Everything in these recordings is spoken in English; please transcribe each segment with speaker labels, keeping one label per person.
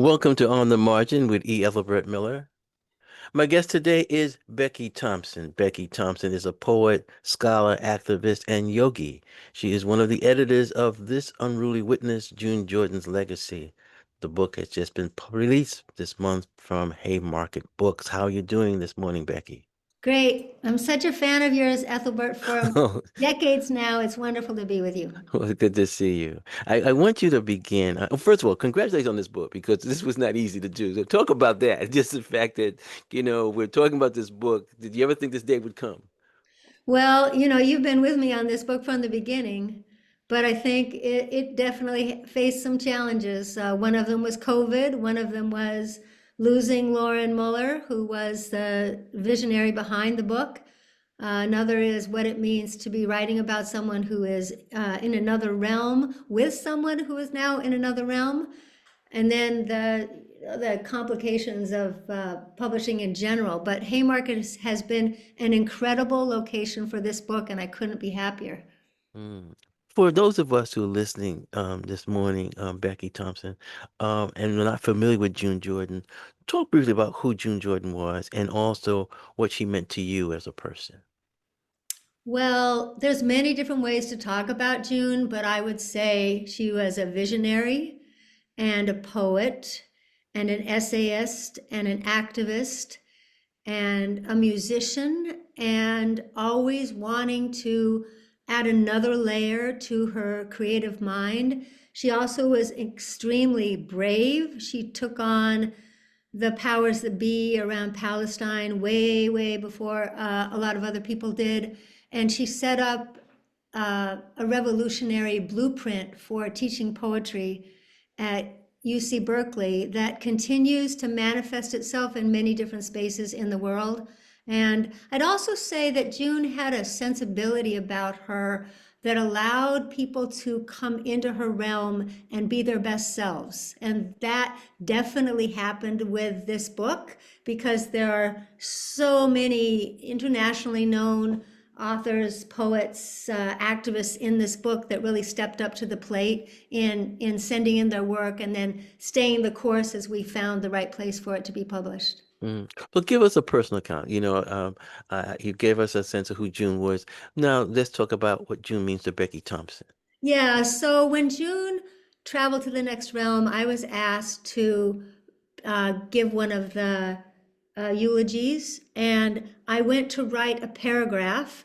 Speaker 1: Welcome to On the Margin with Ethelbert Miller. My guest today is Becky Thompson. Becky Thompson is a poet, scholar, activist, and yogi. She is one of the editors of This Unruly Witness, June Jordan's Legacy. The book has just been released this month from Haymarket Books. How are you doing this morning, Becky?
Speaker 2: Great. I'm such a fan of yours, Ethelbert, for decades now. It's wonderful to be with you.
Speaker 1: Well, good to see you. I want you to begin. First of all, congratulations on this book because this was not easy to do. So talk about that. Just the fact that, we're talking about this book. Did you ever think this day would come?
Speaker 2: Well, you've been with me on this book from the beginning, but I think it definitely faced some challenges. One of them was COVID. One of them was losing Lauren Muller, who was the visionary behind the book. Another is what it means to be writing about someone who is in another realm with someone who is now in another realm. And then the complications of publishing in general. But Haymarket has been an incredible location for this book, and I couldn't be happier.
Speaker 1: Mm. For those of us who are listening this morning, Becky Thompson, and we're not familiar with June Jordan, talk briefly about who June Jordan was and also what she meant to you as a person.
Speaker 2: Well, there's many different ways to talk about June, but I would say she was a visionary and a poet and an essayist and an activist and a musician and always wanting to add another layer to her creative mind. She also was extremely brave. She took on the powers that be around Palestine way, way before a lot of other people did. And she set up a revolutionary blueprint for teaching poetry at UC Berkeley that continues to manifest itself in many different spaces in the world. And I'd also say that June had a sensibility about her that allowed people to come into her realm and be their best selves. And that definitely happened with this book because there are so many internationally known authors, poets, activists in this book that really stepped up to the plate in sending in their work and then staying the course as we found the right place for it to be published.
Speaker 1: Mm. But give us a personal account. You gave us a sense of who June was. Now let's talk about what June means to Becky Thompson.
Speaker 2: Yeah, so when June traveled to the next realm, I was asked to give one of the eulogies, and I went to write a paragraph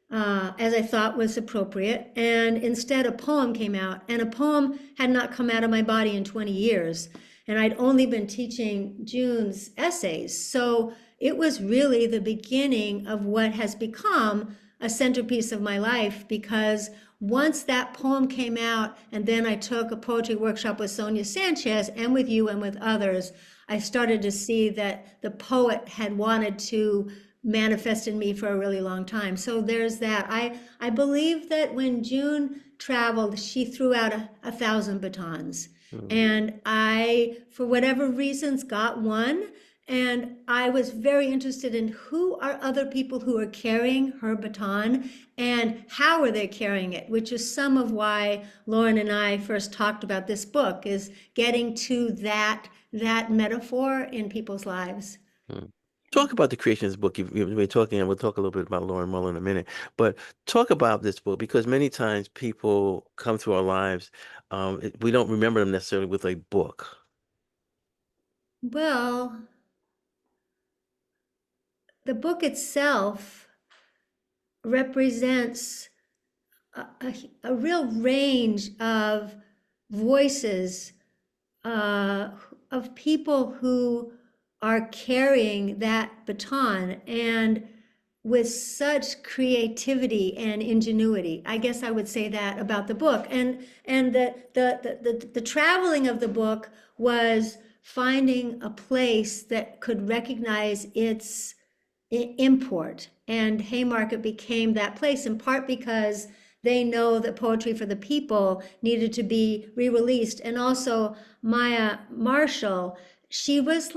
Speaker 2: as I thought was appropriate, and instead a poem came out, and a poem had not come out of my body in 20 years, and I'd only been teaching June's essays, so it was really the beginning of what has become a centerpiece of my life because once that poem came out, and then I took a poetry workshop with Sonia Sanchez and with you and with others, I started to see that the poet had wanted to manifest in me for a really long time. So there's that. I believe that when June traveled, she threw out a thousand batons.
Speaker 1: Mm.
Speaker 2: And I, for whatever reasons, got one. And I was very interested in who are other people who are carrying her baton and how are they carrying it, which is some of why Lauren and I first talked about this book, is getting to that metaphor in people's lives.
Speaker 1: Mm. Talk about the creation of this book. You've been talking, and we'll talk a little bit about Lauren Muller in a minute. But talk about this book because many times people come through our lives, we don't remember them necessarily with a book.
Speaker 2: Well, the book itself represents a real range of voices uh, of people who are carrying that baton and with such creativity and ingenuity. I guess I would say that about the book. And the traveling of the book was finding a place that could recognize its import. And Haymarket became that place in part because they know that Poetry for the People needed to be re-released. And also Maya Marshall, she is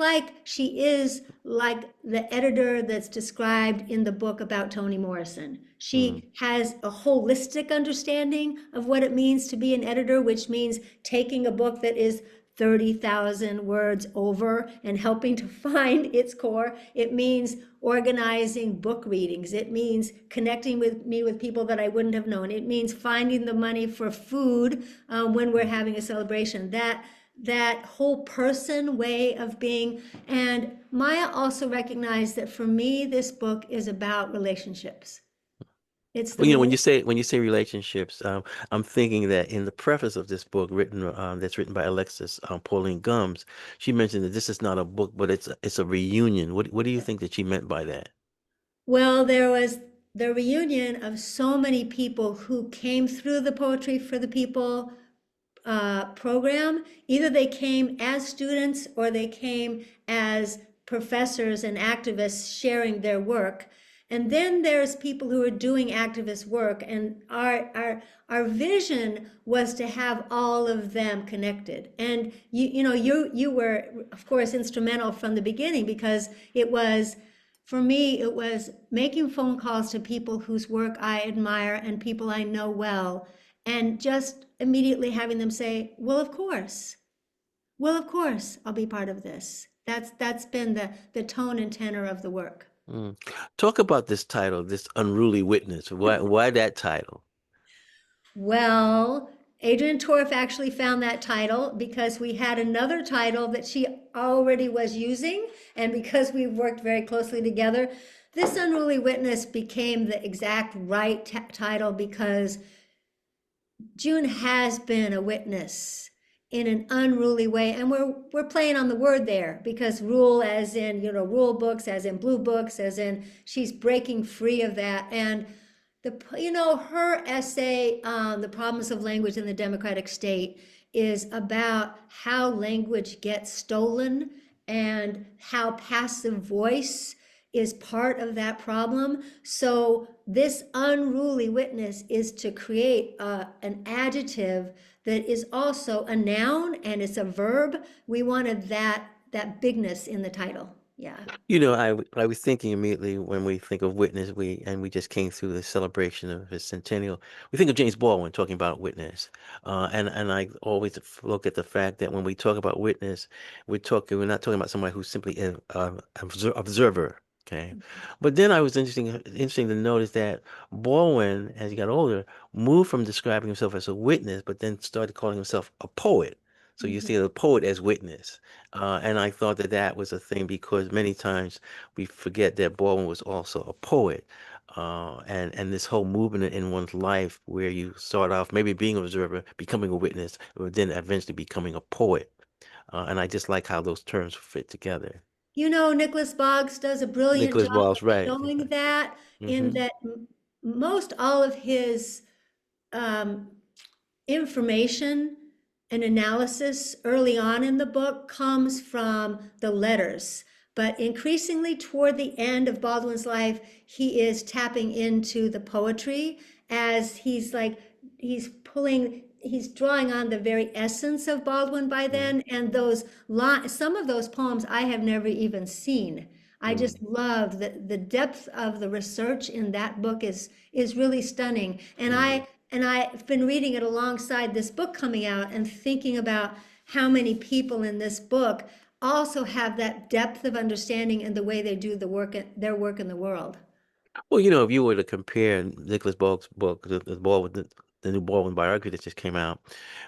Speaker 2: like the editor that's described in the book about Toni Morrison.
Speaker 1: Mm.
Speaker 2: She has a holistic understanding of what it means to be an editor, which means taking a book that is 30,000 words over and helping to find its core. It means organizing book readings. It means connecting with me with people that I wouldn't have known. It means finding the money for food when we're having a celebration. That whole person way of being. And Maya also recognized that for me, this book is about relationships. It's the
Speaker 1: Well, when
Speaker 2: relation.
Speaker 1: you say relationships, I'm thinking that in the preface of this book, that's written by Alexis Pauline Gumbs, she mentioned that this is not a book, but it's a reunion. What do you think that she meant by that?
Speaker 2: Well, there was the reunion of so many people who came through the Poetry for the People program. Either they came as students or they came as professors and activists sharing their work. And then there's people who are doing activist work, and our vision was to have all of them connected. And you were of course instrumental from the beginning, because it was, for me, it was making phone calls to people whose work I admire and people I know well, and just immediately having them say, well, of course, I'll be part of this. That's been the tone and tenor of the work.
Speaker 1: Mm. Talk about this title, this Unruly Witness. Why that title?
Speaker 2: Well, Adrian Torf actually found that title because we had another title that she already was using, and because we worked very closely together, this Unruly Witness became the exact right title, because June has been a witness in an unruly way, and we're playing on the word there, because rule as in, rule books, as in blue books, as in she's breaking free of that. And her essay on the problems of language in the democratic state is about how language gets stolen and how passive voice is part of that problem. So this unruly witness is to create an adjective that is also a noun and it's a verb. We wanted that bigness in the title. Yeah.
Speaker 1: I was thinking immediately when we think of Witness, we just came through the celebration of his centennial. We think of James Baldwin talking about Witness, and I always look at the fact that when we talk about Witness, we're not talking about somebody who's simply an observer. Okay, but then I was interesting to notice that Baldwin, as he got older, moved from describing himself as a witness, but then started calling himself a poet. So you see
Speaker 2: Mhm.
Speaker 1: the poet as witness. And I thought that that was a thing because many times we forget that Baldwin was also a poet. And this whole movement in one's life where you start off maybe being an observer, becoming a witness, or then eventually becoming a poet. And I just like how those terms fit together.
Speaker 2: Nicholas Boggs does a brilliant
Speaker 1: Nicholas
Speaker 2: job of
Speaker 1: Ball's right.
Speaker 2: showing that, in
Speaker 1: Hmm.
Speaker 2: that most all of his um, information and analysis early on in the book comes from the letters. But increasingly toward the end of Baldwin's life, he is tapping into the poetry, as he's drawing on the very essence of Baldwin by then. And some of those poems I have never even seen. I just
Speaker 1: Mm-hmm.
Speaker 2: love the depth of the research in that book is really stunning. And I've been reading it alongside this book coming out and thinking about how many people in this book also have that depth of understanding in the way they do their work in the world.
Speaker 1: Well, if you were to compare Nicholas Baldwin's book, the Baldwin, the new Baldwin biography that just came out,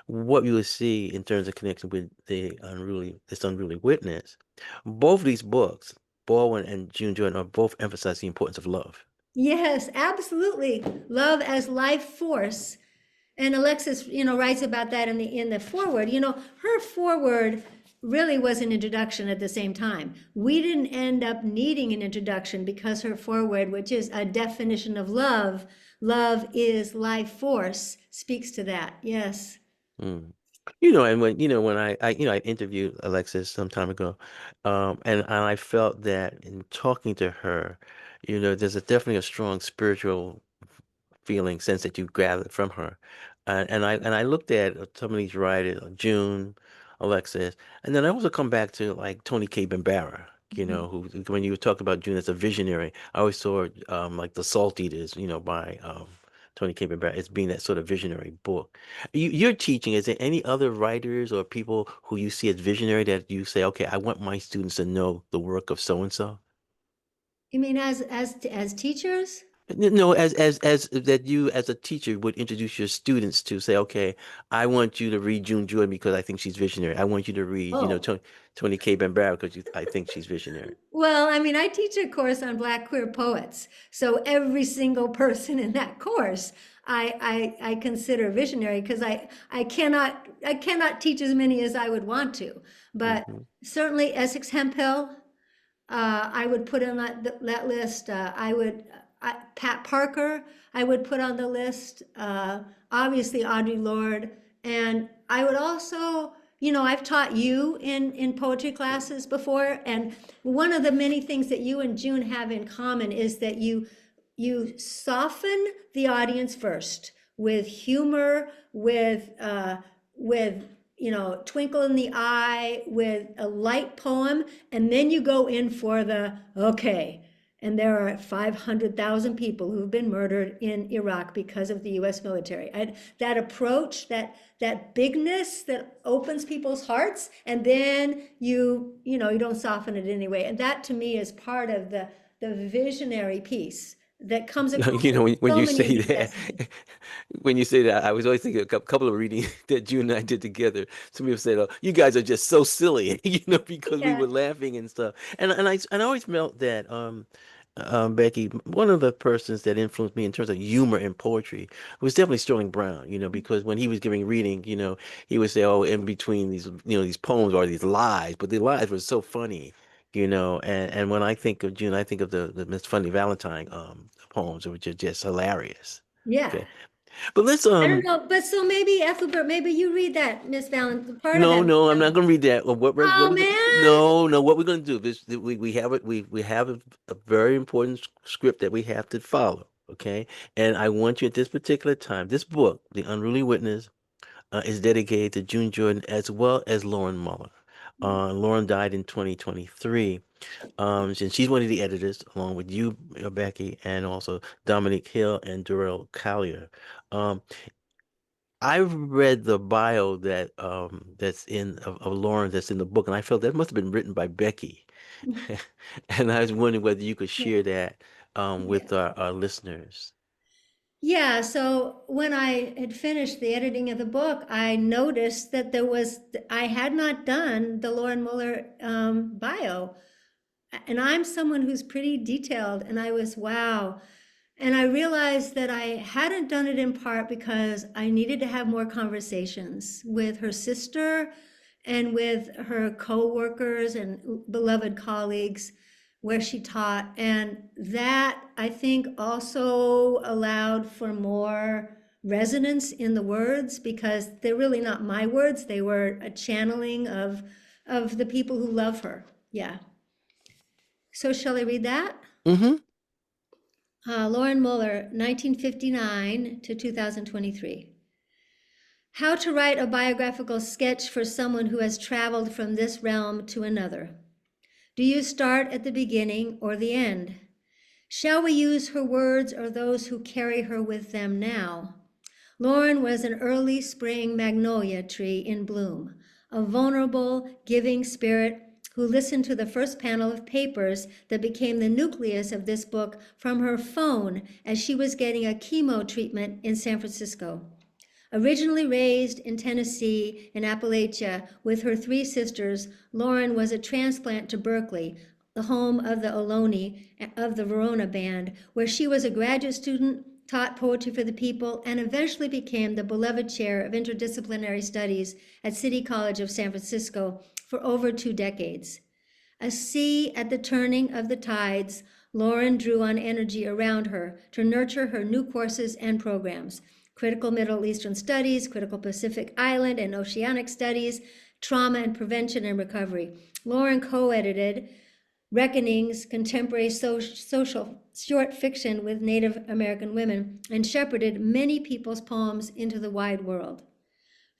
Speaker 1: what you would see in terms of connection with this Unruly Witness, both of these books, Baldwin and June Jordan, are both emphasize the importance of love.
Speaker 2: Yes, absolutely. Love as life force. And Alexis, writes about that in the foreword. Her foreword really was an introduction at the same time. We didn't end up needing an introduction because her foreword, which is a definition of love, love is life force, speaks to that. Yes.
Speaker 1: Mm. And when I interviewed Alexis some time ago, and I felt that in talking to her, there's definitely a strong spiritual feeling sense that you gathered from her. And I looked at some of these writers, June, Alexis, and then I also come back to like Tony K. Bambara,
Speaker 2: Mhm.
Speaker 1: who when you talk about June as a visionary, I always saw like The Salt Eaters, by Tony Campbell as being that sort of visionary book. You're teaching. Is there any other writers or people who you see as visionary that you say, okay, I want my students to know the work of so and so?
Speaker 2: You mean as teachers?
Speaker 1: No, as that you as a teacher would introduce your students to say, okay, I want you to read June Jordan because I think she's visionary. I want you to read,
Speaker 2: Oh,
Speaker 1: Tony K. Bambara because I think she's visionary.
Speaker 2: well, I mean, I teach a course on Black queer poets, so every single person in that course, I consider visionary because I cannot teach as many as I would want to, but
Speaker 1: Hmm.
Speaker 2: certainly Essex Hemphill, I would put on that list. Pat Parker, I would put on the list. Obviously, Audre Lorde. And I would also, I've taught you in poetry classes before. And one of the many things that you and June have in common is that you soften the audience first with humor, with twinkle in the eye, with a light poem, and then you go in for the okay. And there are 500,000 people who've been murdered in Iraq because of the U.S. military. That approach, that bigness that opens people's hearts, and then you don't soften it anyway. And that to me is part of the visionary piece that comes across
Speaker 1: You know,
Speaker 2: in
Speaker 1: when
Speaker 2: so
Speaker 1: you
Speaker 2: many of
Speaker 1: say
Speaker 2: these
Speaker 1: that,
Speaker 2: essays.
Speaker 1: when you say that, I was always thinking a couple of readings that June and I did together. Some people said, "Oh, you guys are just so silly," because we
Speaker 2: Yeah,
Speaker 1: were laughing and stuff. And I always felt that Becky, one of the persons that influenced me in terms of humor and poetry was definitely Sterling Brown. Because when he was giving reading, he would say, "Oh, in between these poems are these lies," but the lies were so funny. And when I think of June, I think of the Miss Funny Valentine poems, which are just hilarious.
Speaker 2: yeah.
Speaker 1: Okay, but let's
Speaker 2: I don't know, but so maybe Ethelbert, maybe you read that, Miss Valentine, part of that.
Speaker 1: no,
Speaker 2: Miss
Speaker 1: no, I'm not
Speaker 2: Valentine.
Speaker 1: gonna read that. What
Speaker 2: Oh
Speaker 1: we're
Speaker 2: man.
Speaker 1: no, no, what we're gonna do is we have it we have a very important script that we have to follow. Okay, and I want you at this particular time, this book, The Unruly Witness, is dedicated to June Jordan as well as Lauren Muller. Lauren died in 2023. And she's one of the editors, along with you, Becky, and also Dominic Hill and Durrell Collier. Um, I read the bio that's of Lauren that's in the book, and I felt that must have been written by Becky. And I was wondering whether you could
Speaker 2: Yeah,
Speaker 1: share that
Speaker 2: yeah.
Speaker 1: with our listeners.
Speaker 2: Yeah, so when I had finished the editing of the book, I noticed that I had not done the Lauren Muller bio. And I'm someone who's pretty detailed, and I was, wow. And I realized that I hadn't done it in part because I needed to have more conversations with her sister and with her co-workers and beloved colleagues where she taught. And that I think also allowed for more resonance in the words because they're really not my words. They were a channeling of the people who love her. Yeah. So shall I read that?
Speaker 1: Mm-hmm.
Speaker 2: Lauren Muller, 1959 to 2023. How to write a biographical sketch for someone who has traveled from this realm to another. Do you start at the beginning or the end? Shall we use her words or those who carry her with them now? Lauren was an early spring magnolia tree in bloom, a vulnerable, giving spirit who listened to the first panel of papers that became the nucleus of this book from her phone as she was getting a chemo treatment in San Francisco. Originally raised in Tennessee in Appalachia with her three sisters, Lauren was a transplant to Berkeley, the home of the Ohlone of the Verona Band, where she was a graduate student, taught poetry for the people, and eventually became the beloved chair of interdisciplinary studies at City College of San Francisco for over 2 decades. A sea at the turning of the tides, Lauren drew on energy around her to nurture her new courses and programs: critical Middle Eastern studies, critical Pacific Island and oceanic studies, trauma and prevention and recovery. Lauren co-edited Reckonings, contemporary social short fiction with Native American women, and shepherded many people's poems into the wide world.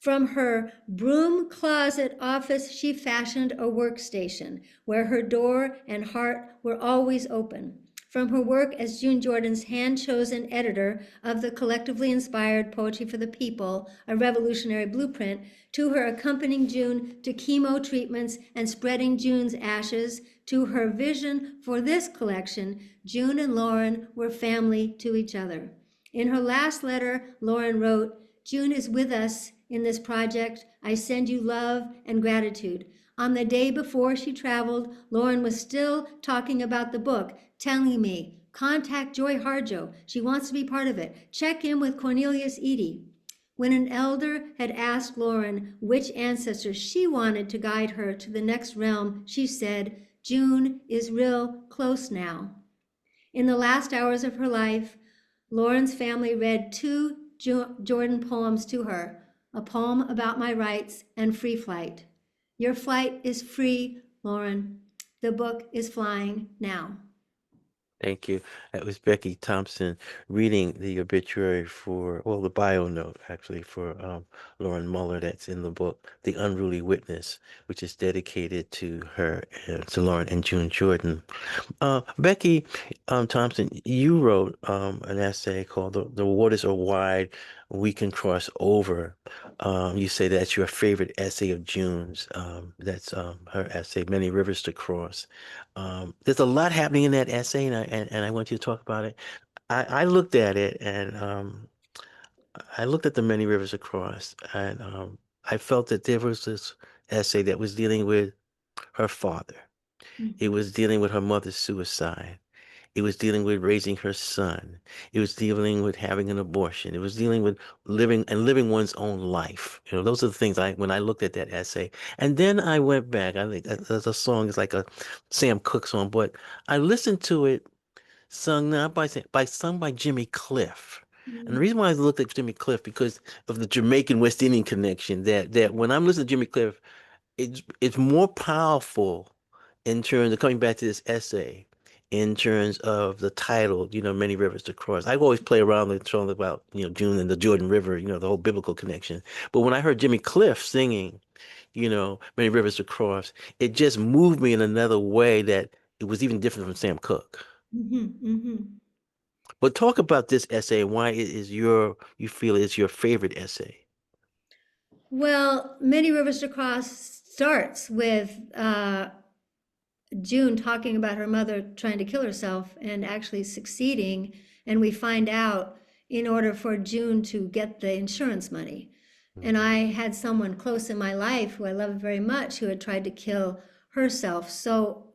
Speaker 2: From her broom closet office, she fashioned a workstation where her door and heart were always open. From her work as June Jordan's hand-chosen editor of the collectively inspired Poetry for the People, a revolutionary blueprint, to her accompanying June to chemo treatments and spreading June's ashes, to her vision for this collection, June and Lauren were family to each other. In her last letter, Lauren wrote, "June is with us in this project. I send you love and gratitude." On the day before she traveled, Lauren was still talking about the book, telling me, "Contact Joy Harjo. She wants to be part of it. Check in with Cornelius Eady." When an elder had asked Lauren which ancestor she wanted to guide her to the next realm, she said, "June is real close now." In the last hours of her life, Lauren's family read two Jordan poems to her, a poem about my rights and free flight. Your flight is free, Lauren. The book is flying now.
Speaker 1: Thank you. That was Becky Thompson reading the obituary for, well, the bio note actually for Lauren Muller that's in the book, The Unruly Witness, which is dedicated to her, to Lauren and June Jordan. Becky Thompson, you wrote an essay called The Waters Are Wide, We Can Cross Over. You say that's your favorite essay of June's. That's her essay, Many Rivers to Cross. There's a lot happening in that essay, and I want you to talk about it. I looked at it, and I looked at the Many Rivers Across, and I felt that there was this essay that was dealing with her father. It
Speaker 2: Mhm.
Speaker 1: was dealing with her mother's suicide. It was dealing with raising her son. It was dealing with having an abortion. It was dealing with living one's own life. You know, those are the things when I looked at that essay. And then I went back. I think there's a song, it's like a Sam Cooke song, but I listened to it sung not sung by Jimmy Cliff. And the
Speaker 2: Mhm.
Speaker 1: reason why I looked at Jimmy Cliff because of the Jamaican West Indian connection that when I'm listening to Jimmy Cliff, it's more powerful in terms of coming back to this essay, in terms of the title, Many Rivers to Cross. I always play around with song about, June and the Jordan River, the whole biblical connection. But when I heard Jimmy Cliff singing, Many Rivers to Cross, it just moved me in another way that it was even different from Sam Cooke.
Speaker 2: Mhm. Mhm.
Speaker 1: But talk about this essay and why you feel it's your favorite essay.
Speaker 2: Well, Many Rivers to Cross starts with June talking about her mother trying to kill herself and actually succeeding. And we find out in order for June to get the insurance money. And
Speaker 1: Mhm.
Speaker 2: I had someone close in my life who I love very much who had tried to kill herself. So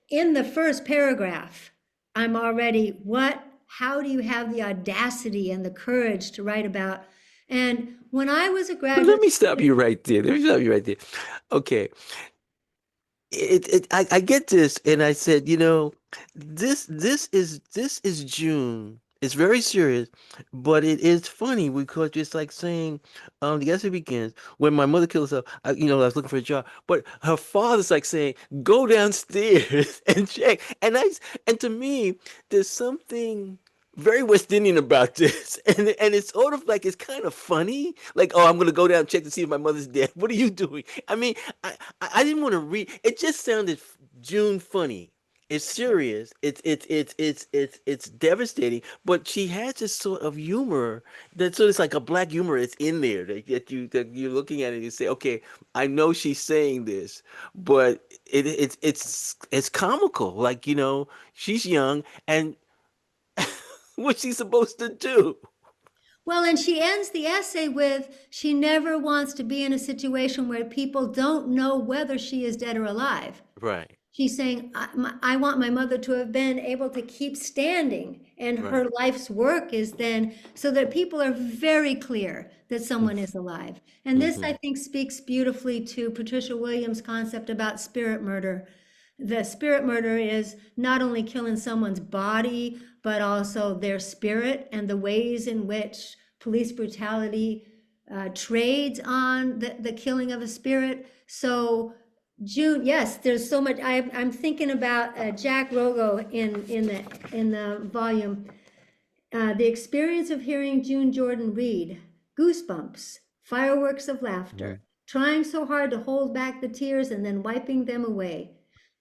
Speaker 2: in the first paragraph, I'm already, what? How do you have the audacity and the courage to write about? And when I was a
Speaker 1: But let
Speaker 2: graduate
Speaker 1: me stop you right there. Let me stop you right there. Okay. I get this, and I said, this is June. It's very serious, but it is funny because it's like saying, the essay begins when my mother killed herself. I was looking for a job, but her father's like saying, go downstairs and check. And to me, there's something very West Indian about this, and it's sort of like it's kind of funny. Like, oh, I'm gonna go down and check to see if my mother's dead. What are you doing? I mean, I didn't want to read. It just sounded June funny. It's serious. It's devastating. But she has this sort of humor that sort of like a black humor. It's in there that you're looking at it and you say, okay, I know she's saying this, but it's comical. Like she's young and what's she supposed to do?
Speaker 2: Well, and she ends the essay with she never wants to be in a situation where people don't know whether she is dead or alive.
Speaker 1: Right,
Speaker 2: She's saying, I want my mother to have been able to keep standing. And her
Speaker 1: right.
Speaker 2: life's work is then so that people are very clear that someone is alive. And this, I
Speaker 1: Mm-hmm.
Speaker 2: think, speaks beautifully to Patricia Williams' concept about spirit murder. The spirit murder is not only killing someone's body, but also their spirit and the ways in which police brutality trades on the killing of a spirit. So, June, yes, there's so much. I'm thinking about Jack Rogo in the volume, the experience of hearing June Jordan read, goosebumps, fireworks of laughter, trying so hard to hold back the tears and then wiping them away.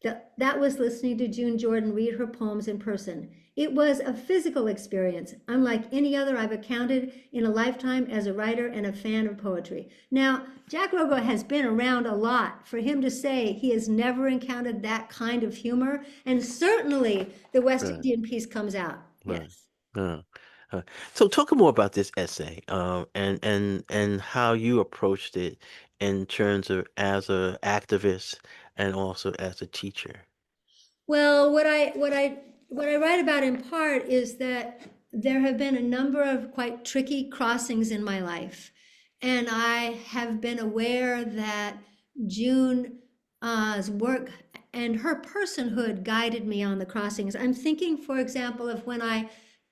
Speaker 2: That was listening to June Jordan read her poems in person. It was a physical experience, unlike any other I've encountered in a lifetime as a writer and a fan of poetry. Now, Jack Rogo has been around a lot. For him to say he has never encountered that kind of humor, and certainly the West
Speaker 1: Right,
Speaker 2: Indian piece comes out.
Speaker 1: right.
Speaker 2: Yes.
Speaker 1: Uh, so talk more about this essay, and how you approached it in terms of as a activist and also as a teacher.
Speaker 2: Well, what I write about in part is that there have been a number of quite tricky crossings in my life, and I have been aware that June's work and her personhood guided me on the crossings. I'm thinking, for example, of when I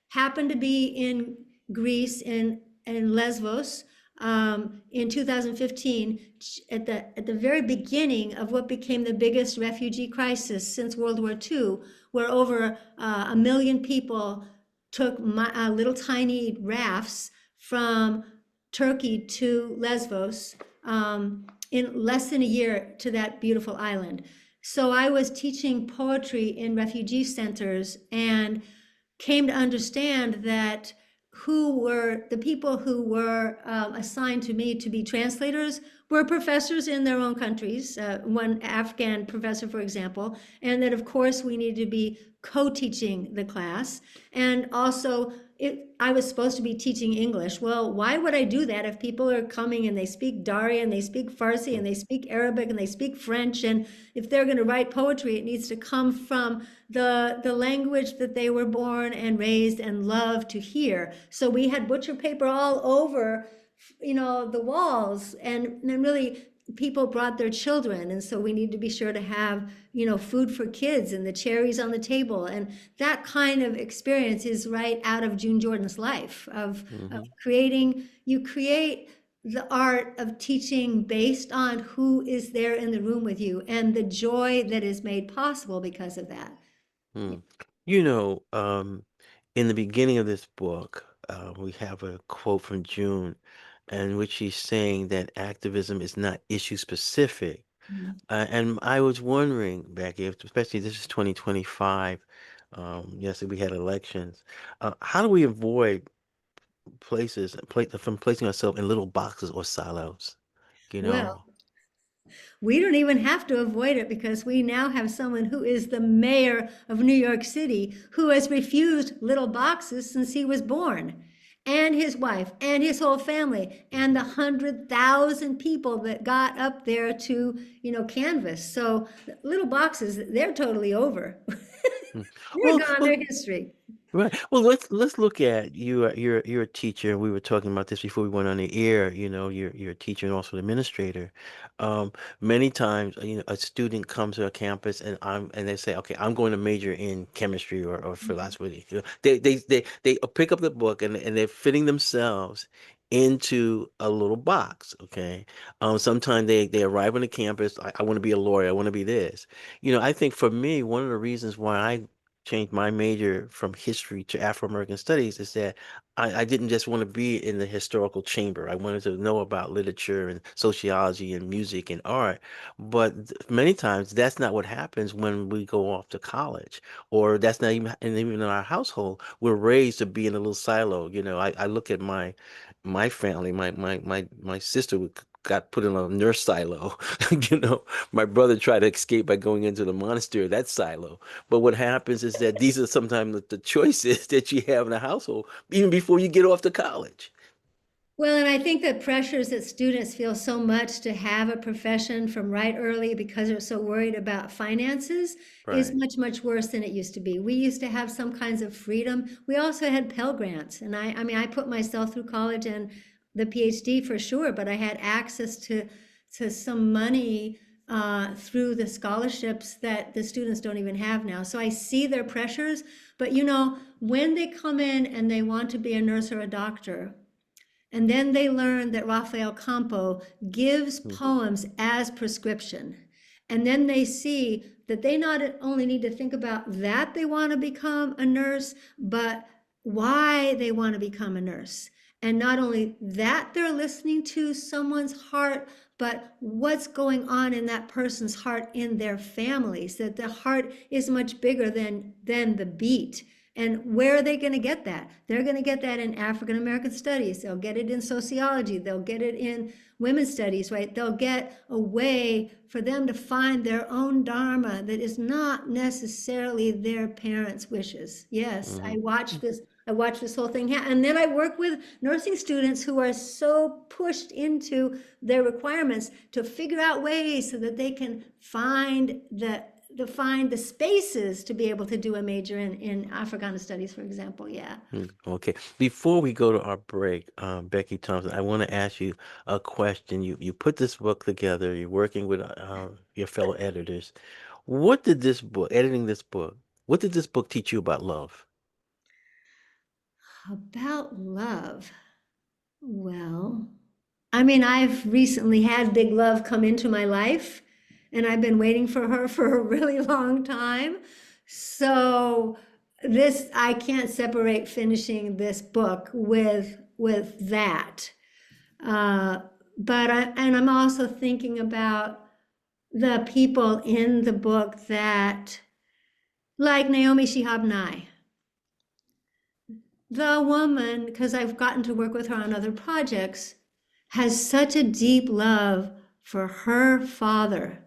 Speaker 2: happened to be in Greece in Lesbos in 2015 at the very beginning of what became the biggest refugee crisis since World War II, where over 1 million people took little tiny rafts from Turkey to Lesbos in less than a year to that beautiful island. So I was teaching poetry in refugee centers and came to understand that who were the people who were assigned to me to be translators were professors in their own countries, one Afghan professor, for example, and that of course we needed to be co-teaching the class. And also, I was supposed to be teaching English. Well, why would I do that if people are coming and they speak Dari and they speak Farsi and they speak Arabic and they speak French? And if they're going to write poetry, it needs to come from the language that they were born and raised and loved to hear. So we had butcher paper all over, the walls, and then really people brought their children, and so we need to be sure to have food for kids and the cherries on the table, and that kind of experience is right out of June Jordan's life of
Speaker 1: Hmm.
Speaker 2: creating. You create the art of teaching based on who is there in the room with you and the joy that is made possible because of that.
Speaker 1: Hmm. You know, in the beginning of this book, we have a quote from June, in which she's saying that activism is not issue specific.
Speaker 2: Mhm.
Speaker 1: And I was wondering, Becky, especially this is 2025. Yes, we had elections. How do we avoid from placing ourselves in little boxes or silos? You
Speaker 2: Well,
Speaker 1: know,
Speaker 2: we don't even have to avoid it because we now have someone who is the mayor of New York City who has refused little boxes since he was born, and his wife, and his whole family, and the 100,000 people that got up there to, canvas. So little boxes, they're totally over.
Speaker 1: Mm.
Speaker 2: They're
Speaker 1: Well,
Speaker 2: gone,
Speaker 1: well,
Speaker 2: they're history.
Speaker 1: right. Well, let's look at you. You're a teacher. We were talking about this before we went on the air. You know, you're a teacher and also an administrator. Many times, a student comes to a campus and they say, okay, I'm going to major in chemistry or philosophy. They pick up the book and they're fitting themselves into a little box. Okay. Sometimes they arrive on the campus. I want to be a lawyer. I want to be this. I think for me, one of the reasons why I changed my major from history to Afro-American studies is that I didn't just want to be in the historical chamber. I wanted to know about literature and sociology and music and art. But many times that's not what happens when we go off to college, or that's not even, and even in our household, we're raised to be in a little silo. I look at my family, my sister got put in a nurse silo. You know, my brother tried to escape by going into the monastery, that silo. But what happens is that these are sometimes the choices that you have in a household, even before you get off to college.
Speaker 2: Well, and I think the pressures that students feel so much to have a profession from right early because they're so worried about finances is
Speaker 1: Right.
Speaker 2: much, much worse than it used to be. We used to have some kinds of freedom. We also had Pell Grants. And I mean, I put myself through college and the PhD for sure, but I had access to some money through the scholarships that the students don't even have now. So I see their pressures, but when they come in and they want to be a nurse or a doctor, and then they learn that Rafael Campo gives
Speaker 1: Mhm.
Speaker 2: poems as prescription. And then they see that they not only need to think about that they want to become a nurse, but why they want to become a nurse. And not only that, they're listening to someone's heart, but what's going on in that person's heart in their families, that the heart is much bigger than the beat. And where are they going to get that? They're going to get that in African American studies. They'll get it in sociology. They'll get it in women's studies, right? They'll get a way for them to find their own dharma that is not necessarily their parents' wishes. Yes,
Speaker 1: Hmm.
Speaker 2: I watched this whole thing happen. And then I work with nursing students who are so pushed into their requirements to figure out ways so that they can find the spaces to be able to do a major in Africana studies, for example. Yeah.
Speaker 1: Okay. Before we go to our break, Becky Thompson, I want to ask you a question. You put this book together. You're working with your fellow editors. What did this book, editing this book, what did this book teach you about love?
Speaker 2: About love. Well, I mean, I've recently had big love come into my life, and I've been waiting for her for a really long time. So this, I can't separate finishing this book with that. Uh, and I'm also thinking about the people in the book that, like Naomi Shihab Nye, the woman, because I've gotten to work with her on other projects, has such a deep love for her father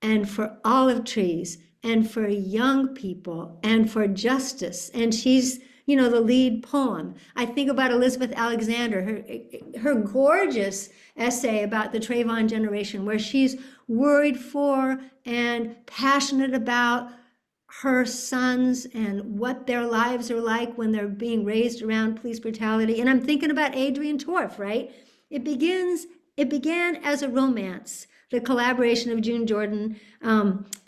Speaker 2: and for olive trees and for young people and for justice. And she's, the lead poem. I think about Elizabeth Alexander, her gorgeous essay about the Trayvon generation, where she's worried for and passionate about her sons and what their lives are like when they're being raised around police brutality. And I'm thinking about Adrian Torf, right? It begins, it began as a romance, the collaboration of June Jordan.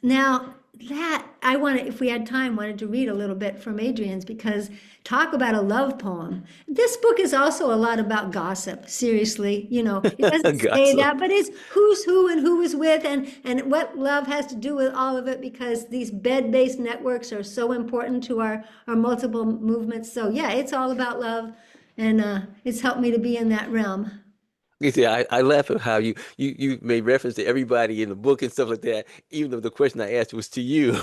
Speaker 2: Now that I wanted, if we had time, wanted to read a little bit from Adrian's, because talk about a love poem. This book is also a lot about gossip. Seriously, it doesn't say
Speaker 1: Gossip.
Speaker 2: that, but it's who's who and who is with, and what love has to do with all of it, because these bed-based networks are so important to our multiple movements. So yeah, it's all about love, and it's helped me to be in that realm.
Speaker 1: You see, I laugh at how you made reference to everybody in the book and stuff like that, even though the question I asked was to you.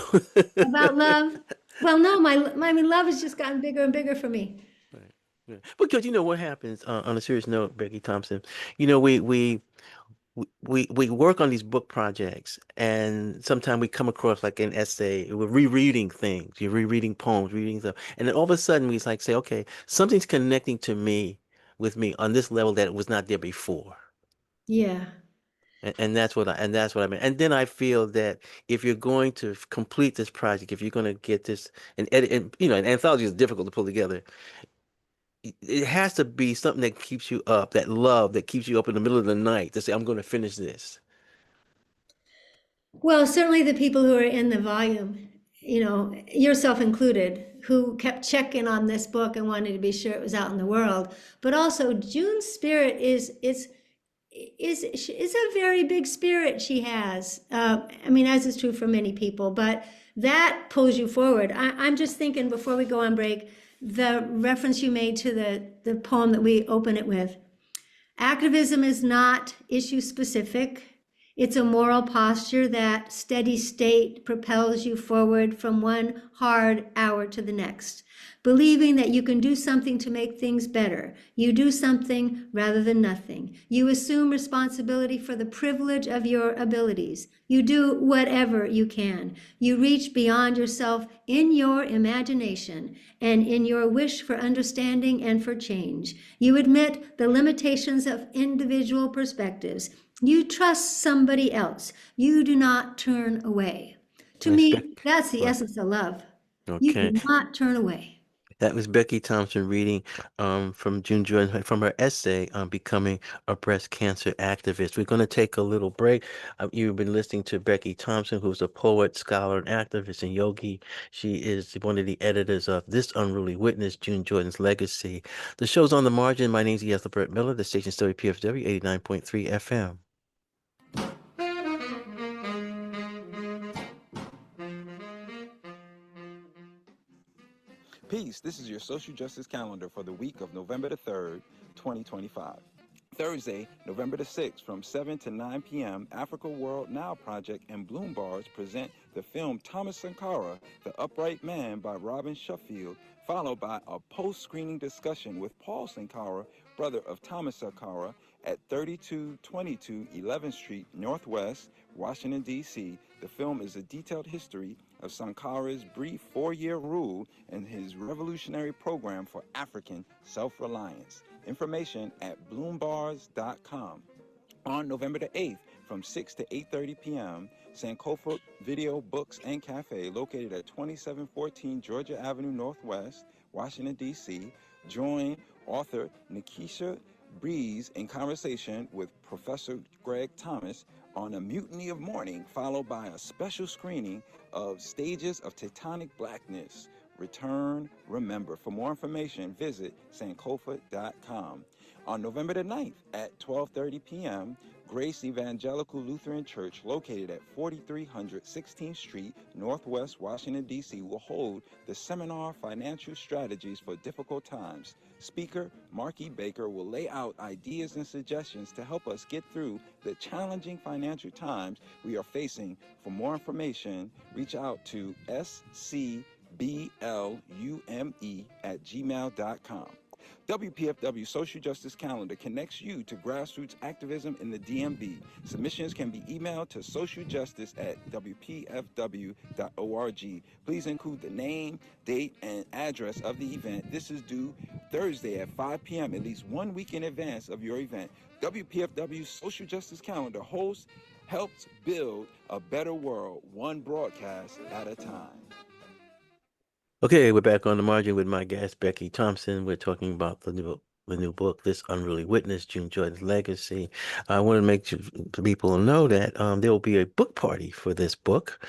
Speaker 2: About love. Well, no, I mean, love has just gotten bigger and bigger for me.
Speaker 1: Right. Yeah. Because you know what happens on a serious note, Becky Thompson. You know, we work on these book projects, and sometimes we come across like an essay. We're rereading things. You're rereading poems, reading stuff, and then all of a sudden we like say, okay, something's connecting to me with me on this level that was not there before.
Speaker 2: Yeah.
Speaker 1: And that's what I mean. And then I feel that if you're going to complete this project, if you're going to get this an edit, and an anthology is difficult to pull together. It has to be something that keeps you up, that love that keeps you up in the middle of the night to say, I'm going to finish this.
Speaker 2: Well, certainly the people who are in the volume, yourself included, who kept checking on this book and wanted to be sure it was out in the world. But also, June's spirit is a very big spirit she has. I mean, as is true for many people, but that pulls you forward. I'm just thinking before we go on break, the reference you made to the poem that we open it with. Activism is not issue specific. It's a moral posture that steady state propels you forward from one hard hour to the next, believing that you can do something to make things better. You do something rather than nothing. You assume responsibility for the privilege of your abilities. You do whatever you can. You reach beyond yourself in your imagination and in your wish for understanding and for change. You admit the limitations of individual perspectives. You trust somebody else. You do not turn away. To
Speaker 1: That's Beck.
Speaker 2: me, that's the
Speaker 1: Right.
Speaker 2: essence of love. You
Speaker 1: Okay.
Speaker 2: do not turn away.
Speaker 1: That was Becky Thompson reading from June Jordan from her essay on becoming a breast cancer activist. We're going to take a little break. You've been listening to Becky Thompson, who's a poet, scholar, and activist and yogi. She is one of the editors of This Unruly Witness, June Jordan's Legacy. The show's On the Margin. My name's Ethelbert Miller. The station story PFW 89.3 FM.
Speaker 3: Peace. Peace. This is your social justice calendar for the week of November the 3rd, 2025. Thursday, November the 6th, from 7 to 9 p.m., Africa World Now Project and Bloom Bars present the film Thomas Sankara, The Upright Man by Robin Sheffield, followed by a post-screening discussion with Paul Sankara, brother of Thomas Sankara, at 3222 11th Street Northwest, Washington, D.C. The film is a detailed history of Sankara's brief 4-year rule and his revolutionary program for African self-reliance. Information at bloombars.com. On November the 8th, from 6 to 8:30 p.m., Sankofa Video Books and Cafe, located at 2714 Georgia Avenue Northwest, Washington, D.C. Join author Nikisha Breeze in conversation with Professor Greg Thomas on A Mutiny of Mourning, followed by a special screening of Stages of Tectonic Blackness. Return, remember. For more information, visit sankofa.com. On November the 9th at 12:30 p.m., Grace Evangelical Lutheran Church, located at 4300 16th Street, Northwest Washington, D.C., will hold the seminar Financial Strategies for Difficult Times. Speaker Marky Baker will lay out ideas and suggestions to help us get through the challenging financial times we are facing. For more information, reach out to scblume@gmail.com. WPFW Social Justice Calendar connects you to grassroots activism in the DMV. Submissions can be emailed to socialjustice@wpfw.org. Please include the name, date, and address of the event. This is due Thursday at 5 p.m., at least 1 week in advance of your event. WPFW Social Justice Calendar helps build a better world, one broadcast at a time.
Speaker 1: Okay, we're back on the margin with my guest, Becky Thompson. We're talking about the new book, This Unruly Witness, June Jordan's Legacy. I want to make people know that there will be a book party for this book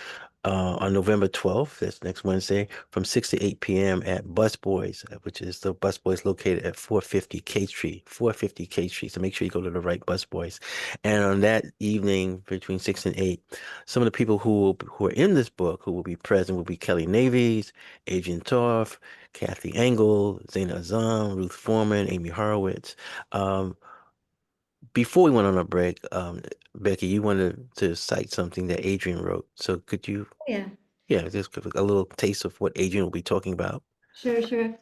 Speaker 1: on November 12th, that's next Wednesday, from 6 to 8 p.m. at Busboys, which is the Busboys located at 450 K Street, 450 K Street. So make sure you go to the right Busboys. And on that evening, between 6 and 8, some of the people who are in this book who will be present will be Kelly Navies, Adrian Torf, Kathy Engel, Zaina Azam, Ruth Foreman, Amy Horowitz. Before we went on a break, Becky, you wanted to cite something that Adrian wrote. So could you,
Speaker 2: Yeah,
Speaker 1: just give a little taste of what Adrian will be talking about?
Speaker 2: sure.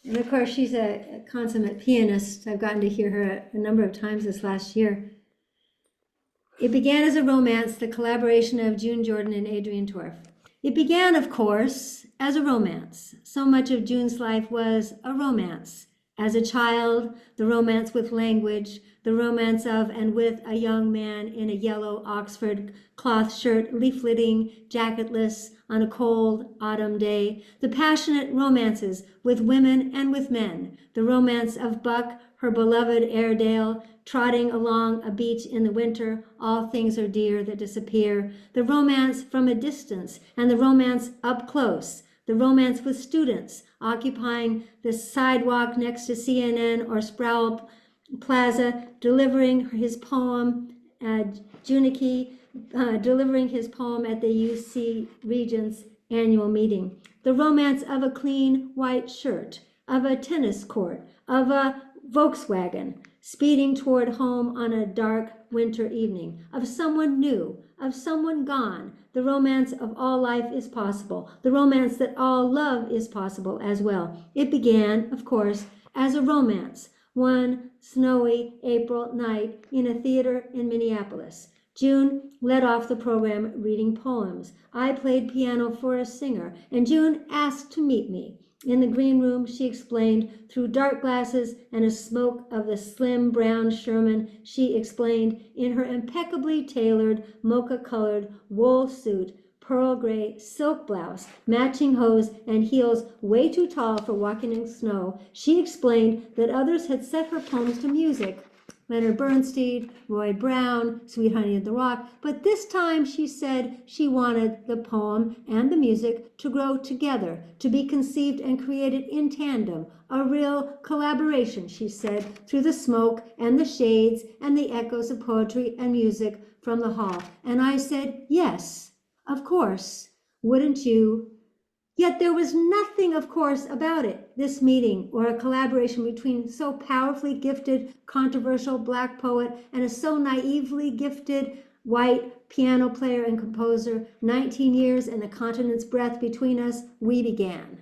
Speaker 2: And of course, she's a consummate pianist. I've gotten to hear her a number of times this last year. It began as a romance, the collaboration of June Jordan and Adrian Torf. It began, of course, as a romance. So much of June's life was a romance. As a child, the romance with language, the romance of and with a young man in a yellow Oxford cloth shirt, leafleting, jacketless, on a cold autumn day, the passionate romances with women and with men, the romance of Buck, her beloved Airedale, trotting along a beach in the winter, all things are dear that disappear, the romance from a distance and the romance up close, the romance with students occupying the sidewalk next to CNN or Sproul Plaza, delivering his poem, Junichi, delivering his poem at the UC Regents annual meeting. The romance of a clean white shirt, of a tennis court, of a Volkswagen, speeding toward home on a dark winter evening, of someone new, of someone gone. The romance of all life is possible, the romance that all love is possible as well. It began, of course, as a romance, one snowy April night in a theater in Minneapolis. June led off the program reading poems. I played piano for a singer, and June asked to meet me. In the green room, she explained, through dark glasses and a smoke of the slim brown Sherman, she explained in her impeccably tailored, mocha-colored wool suit, pearl gray silk blouse, matching hose, and heels way too tall for walking in snow. She explained that others had set her poems to music. Leonard Bernstein, Roy Brown, Sweet Honey of the Rock, but this time she said she wanted the poem and the music to grow together, to be conceived and created in tandem, a real collaboration, she said, through the smoke and the shades and the echoes of poetry and music from the hall. And I said, yes, of course, wouldn't you? Yet there was nothing, of course, about it, this meeting or a collaboration between so powerfully gifted, controversial Black poet and a so naively gifted white piano player and composer. 19 years and a continent's breadth between us, we began.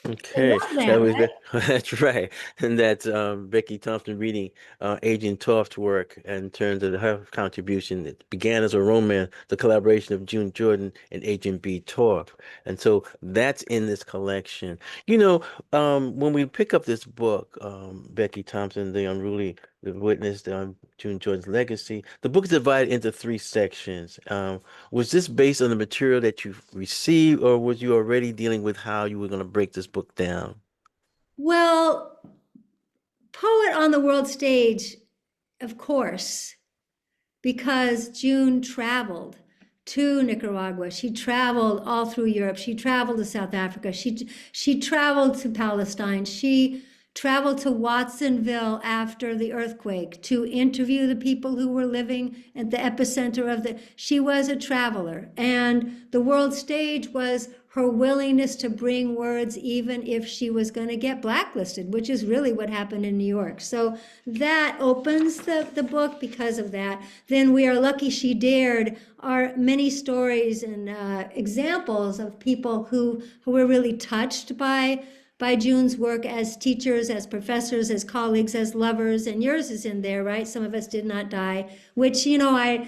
Speaker 2: I
Speaker 1: Okay,
Speaker 2: love
Speaker 1: that
Speaker 2: that,
Speaker 1: was
Speaker 2: right?
Speaker 1: that's right, and that's Becky Thompson reading Agent Toft's work in terms of her contribution. It began as a romance, the collaboration of June Jordan and Agent B. Toft, and so that's in this collection. You know, when we pick up this book, Becky Thompson, The Unruly, The Witness, June Jordan's Legacy, the book is divided into three sections. Was this based on the material that you received, or was you already dealing with how you were going to break this book down?
Speaker 2: Well, poet on the world stage, of course, because June traveled to Nicaragua. She traveled all through Europe. She traveled to South Africa. She traveled to Palestine. She traveled to Watsonville after the earthquake to interview the people who were living at the epicenter of the. She was a traveler, and the world stage was her willingness to bring words even if she was going to get blacklisted, which is really what happened in New York. So that opens the book because of that. Then We Are Lucky She Dared are many stories and examples of people who were really touched by June's work as teachers, as professors, as colleagues, as lovers, and yours is in there, right? Some of us did not die, which, you know, I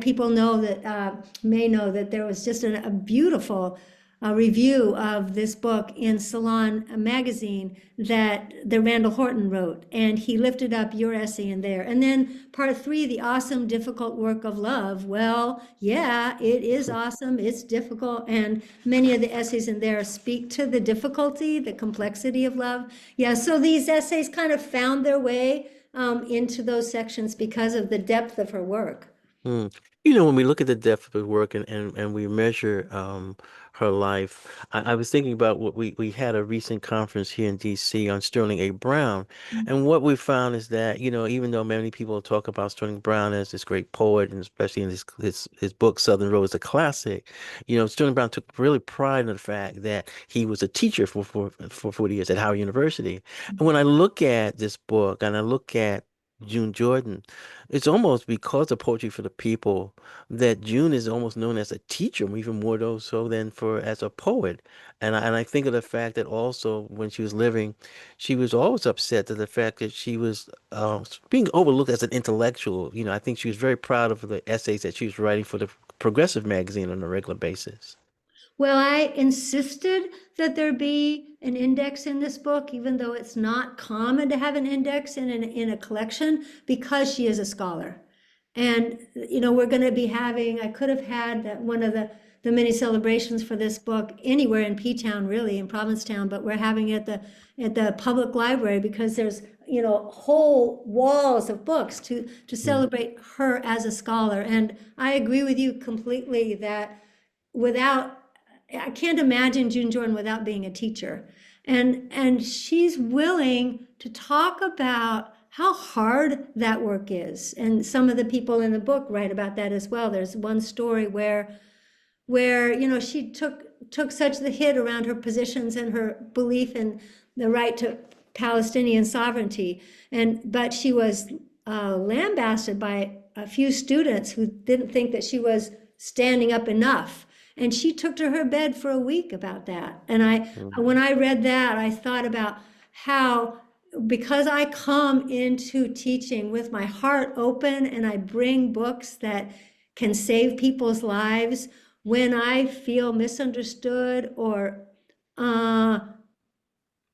Speaker 2: people know that, may know that there was just a beautiful review of this book in Salon magazine that Randall Horton wrote, and he lifted up your essay in there. And then part three, the awesome, difficult work of love. Well, yeah, it is awesome. It's difficult, and many of the essays in there speak to the difficulty, the complexity of love. Yeah, so these essays kind of found their way into those sections because of the depth of her work.
Speaker 1: Hmm. You know, when we look at the depth of her work and we measure her life, I was thinking about what we had a recent conference here in DC on Sterling A. Brown. And what we found is that, you know, even though many people talk about Sterling Brown as this great poet, and especially in his book, Southern Road is a classic, you know, Sterling Brown took really pride in the fact that he was a teacher for 40 years at Howard University. And when I look at this book and I look at June Jordan, it's almost because of Poetry for the People that June is almost known as a teacher, even more so than for as a poet. And I think of the fact that also when she was living, she was always upset at the fact that she was being overlooked as an intellectual. You know, I think she was very proud of the essays that she was writing for the Progressive magazine on a regular basis.
Speaker 2: Well, I insisted that there be an index in this book, even though it's not common to have an index in a collection, because she is a scholar. And, you know, we're going to be having, I could have had one of the many celebrations for this book anywhere in P-Town, really, in Provincetown, but we're having it at the public library because there's, you know, whole walls of books to
Speaker 1: Mm,
Speaker 2: celebrate her as a scholar. And I agree with you completely that without I can't imagine June Jordan without being a teacher. And she's willing to talk about how hard that work is. And some of the people in the book write about that as well. There's one story where you know she took such the hit around her positions and her belief in the right to Palestinian sovereignty, and but she was lambasted by a few students who didn't think that she was standing up enough, and she took to her bed for a week about that. And
Speaker 1: mm,
Speaker 2: when I read that, I thought about how, because I come into teaching with my heart open and I bring books that can save people's lives, when I feel misunderstood or uh,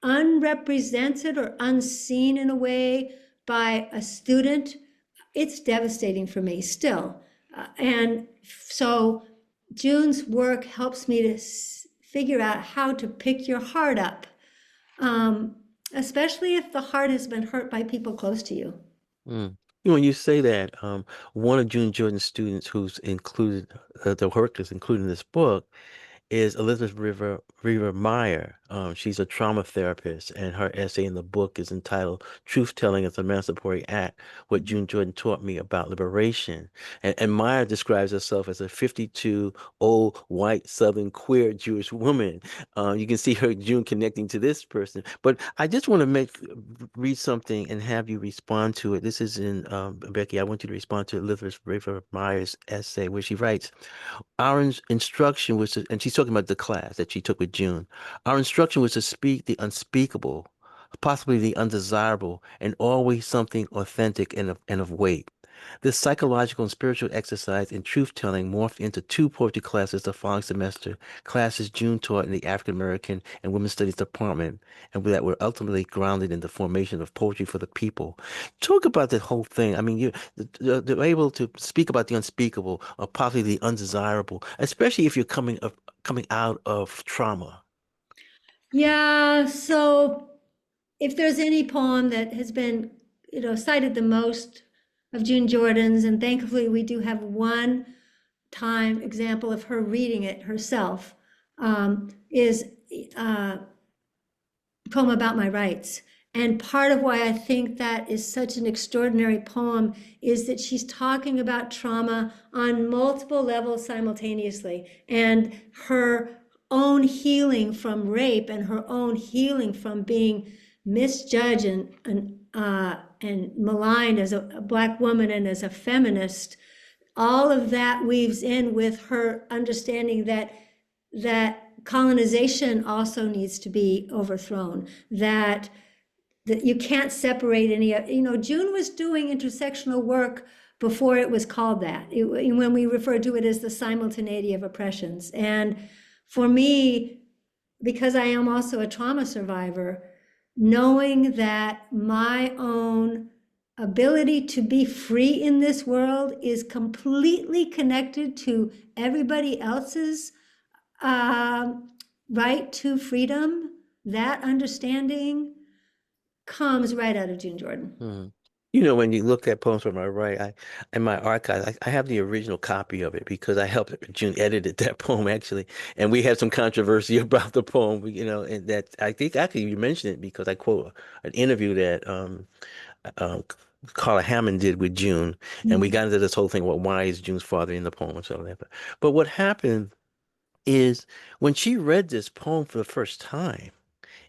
Speaker 2: unrepresented or unseen in a way by a student, it's devastating for me still. And so June's work helps me to figure out how to pick your heart up, um, especially if the heart has been hurt by people close to you.
Speaker 1: mm. You know, when you say that, one of June Jordan's students who's included, the work is included in this book, is Elizabeth River Meyer. She's a trauma therapist, and her essay in the book is entitled "Truth Telling as a Emancipatory Act: What June Jordan Taught Me About Liberation." And Meyer describes herself as a 52 old white Southern queer Jewish woman. You can see her June connecting to this person. But I just want to read something and have you respond to it. This is in Becky. I want you to respond to Elizabeth River Meyer's essay where she writes. Our instruction was to, and she's talking about the class that she took with June. Our instruction was to speak the unspeakable, possibly the undesirable, and always something authentic and of weight. This psychological and spiritual exercise in truth telling morphed into two poetry classes the following semester, classes June taught in the African American and Women's Studies department, and that were ultimately grounded in the formation of poetry for the people. Talk about that whole thing. I mean, they're able to speak about the unspeakable or possibly the undesirable, especially if you're coming out of trauma.
Speaker 2: Yeah, so if there's any poem that has been, cited the most of June Jordan's, and thankfully we do have one time example of her reading it herself, is poem about my rights. And part of why I think that is such an extraordinary poem is that she's talking about trauma on multiple levels simultaneously, and her own healing from rape and her own healing from being misjudged and maligned as a Black woman and as a feminist. All of that weaves in with her understanding that colonization also needs to be overthrown, that you can't separate any, June was doing intersectional work before it was called that, when we refer to it as the simultaneity of oppressions. And for me, because I am also a trauma survivor, knowing that my own ability to be free in this world is completely connected to everybody else's right to freedom, that understanding comes right out of June Jordan.
Speaker 1: Hmm. You know, when you look at poems from my right, in my archive, I have the original copy of it because I helped June edited that poem actually, and we had some controversy about the poem, and that I think actually you mentioned it because I quote an interview that uh, Carla Hammond did with June, and we got into this whole thing. Well, why is June's father in the poem and so on. But what happened is when she read this poem for the first time.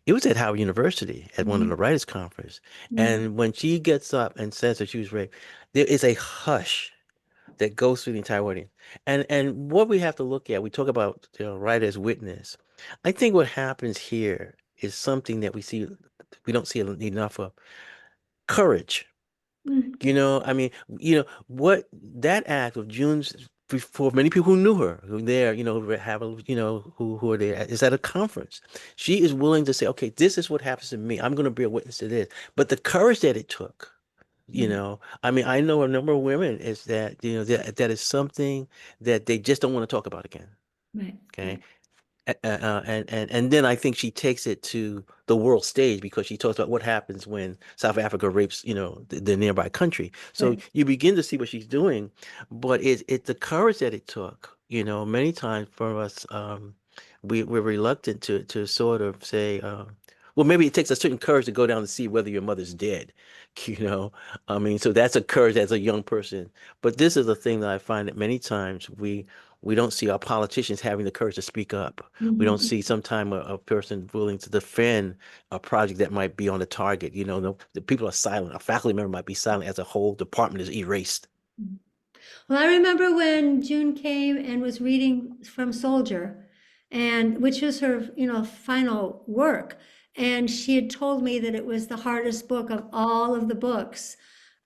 Speaker 1: It was at Howard University at one of the writers' conference. And when she gets up and says that she was raped, there is a hush that goes through the entire audience. And what we have to look at, we talk about writer's witness. I think what happens here is something that we don't see enough of. Courage. I mean, what that act of June's for many people who knew her, who there, who have who are there, is at a conference. She is willing to say, okay, this is what happens to me. I'm going to be a witness to this. But the courage that it took, I mean, I know a number of women is that, that is something that they just don't want to talk about again.
Speaker 2: Right.
Speaker 1: Okay. And then I think she takes it to the world stage because she talks about what happens when South Africa rapes, the nearby country. So
Speaker 2: Right.
Speaker 1: you begin to see what she's doing, but it's the courage that it took. Many times for us, we're reluctant to sort of say, well, maybe it takes a certain courage to go down to see whether your mother's dead. You know, I mean, so that's a courage as a young person. But this is a thing that I find that many times we don't see our politicians having the courage to speak up. We don't see sometime a person willing to defend a project that might be on the target. The people are silent. A faculty member might be silent as a whole department is erased.
Speaker 2: Well, I remember when June came and was reading from Soldier, and which was her, final work. And she had told me that it was the hardest book of all of the books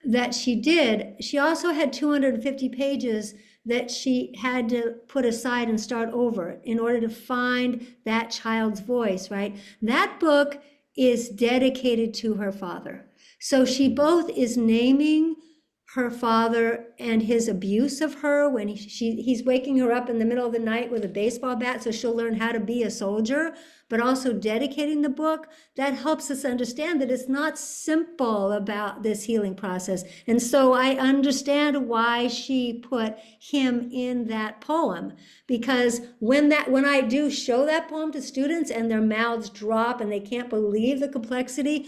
Speaker 2: that she did. She also had 250 pages that she had to put aside and start over in order to find that child's voice, right? That book is dedicated to her father. So she both is naming her father and his abuse of her when he's waking her up in the middle of the night with a baseball bat so she'll learn how to be a soldier, but also dedicating the book, that helps us understand that it's not simple about this healing process. And so I understand why she put him in that poem, because when I do show that poem to students and their mouths drop and they can't believe the complexity,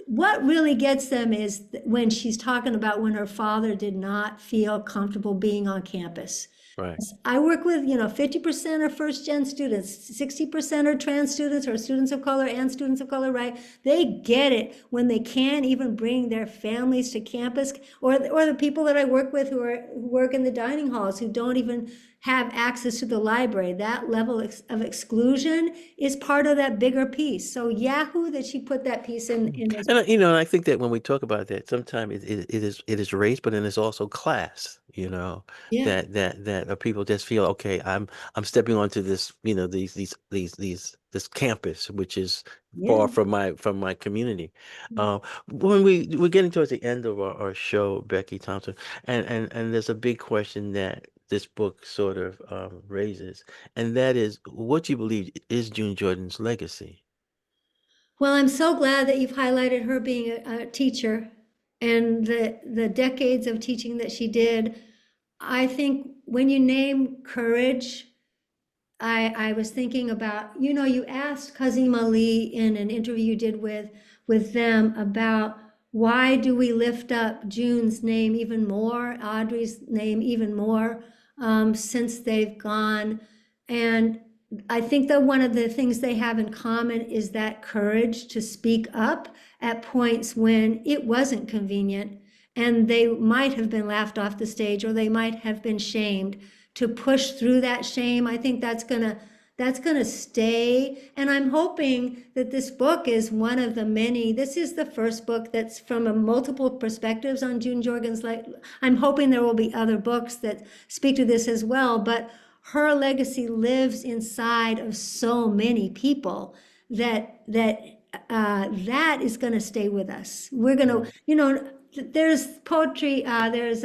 Speaker 2: what really gets them is when she's talking about when her father did not feel comfortable being on campus.
Speaker 1: Right.
Speaker 2: I work with, 50% are first gen students, 60% are trans students or students of color and students of color, right? They get it when they can't even bring their families to campus, or the people that I work with who work in the dining halls who don't even have access to the library. That level of exclusion is part of that bigger piece. So Yahoo that she put that piece in this.
Speaker 1: And and I think that when we talk about that, sometimes it is race, but then it's also class.
Speaker 2: Yeah,
Speaker 1: That people just feel, okay, I'm stepping onto this, this campus, which is
Speaker 2: yeah.
Speaker 1: far from my community. Uh, when we're getting towards the end of our show, Becky Thompson, and there's a big question that this book sort of raises, and that is, what do you believe is June Jordan's legacy?
Speaker 2: Well, I'm so glad that you've highlighted her being a teacher and the decades of teaching that she did. I think when you name courage, I was thinking about, you asked Kazim Ali in an interview you did with them about why do we lift up June's name even more, Audrey's name even more, since they've gone. And I think that one of the things they have in common is that courage to speak up at points when it wasn't convenient and they might have been laughed off the stage or they might have been shamed, to push through that shame. I think that's gonna stay. And I'm hoping that this book is one of the many. This is the first book that's from a multiple perspectives on June Jorgen's life. I'm hoping there will be other books that speak to this as well, but her legacy lives inside of so many people that is going to stay with us. We're going to, there's poetry, there's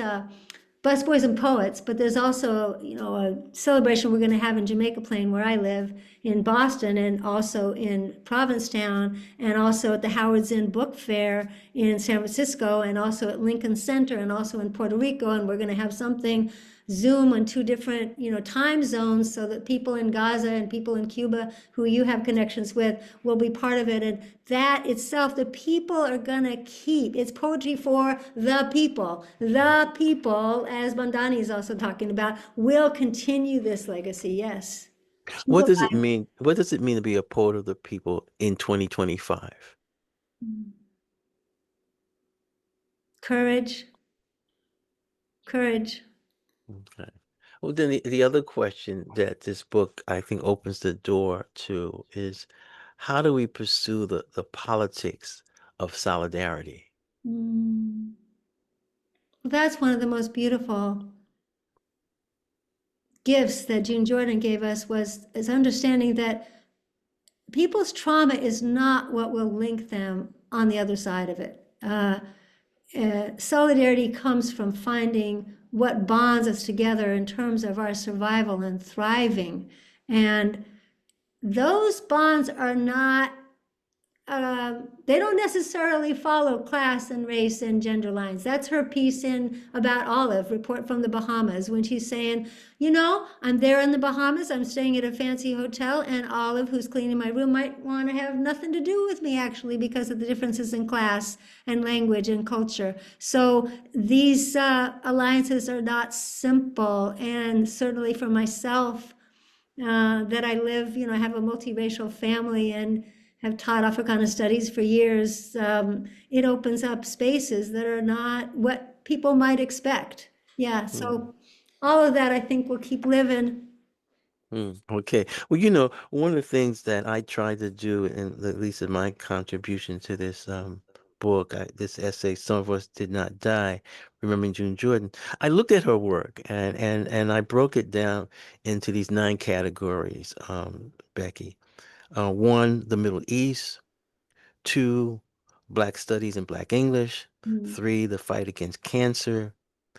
Speaker 2: busboys and poets, but there's also, a celebration we're going to have in Jamaica Plain, where I live, in Boston, and also in Provincetown, and also at the Howard Zinn Book Fair in San Francisco, and also at Lincoln Center, and also in Puerto Rico. And we're going to have something Zoom on two different, time zones, so that people in Gaza and people in Cuba who you have connections with will be part of it. And that itself, the people are gonna keep. It's poetry for the people. The people, as Bandani is also talking about, will continue this legacy. Yes. She's
Speaker 1: What does it
Speaker 2: alive.
Speaker 1: mean? What does it mean to be a poet of the people in 2025?
Speaker 2: Courage, courage.
Speaker 1: Okay. Well, then the other question that this book, I think, opens the door to is, how do we pursue the politics of solidarity?
Speaker 2: Mm. Well, that's one of the most beautiful gifts that June Jordan gave us, is understanding that people's trauma is not what will link them on the other side of it. Solidarity comes from finding what bonds us together in terms of our survival and thriving. And those bonds are not, they don't necessarily follow class and race and gender lines. That's her piece in About Olive, Report from the Bahamas, when she's saying, I'm there in the Bahamas, I'm staying at a fancy hotel, and Olive, who's cleaning my room, might want to have nothing to do with me, actually, because of the differences in class and language and culture. So these alliances are not simple. And certainly for myself, that I live, I have a multiracial family and have taught Africana studies for years. It opens up spaces that are not what people might expect. Yeah,
Speaker 1: Hmm.
Speaker 2: so all of that I think will keep living.
Speaker 1: Okay. Well, one of the things that I tried to do, and at least in my contribution to this book, this essay, Some of Us Did Not Die, Remembering June Jordan, I looked at her work, and I broke it down into these 9 categories, Becky. One, the Middle East. Two, Black Studies and Black English.
Speaker 2: Mm,
Speaker 1: Three, the fight against cancer.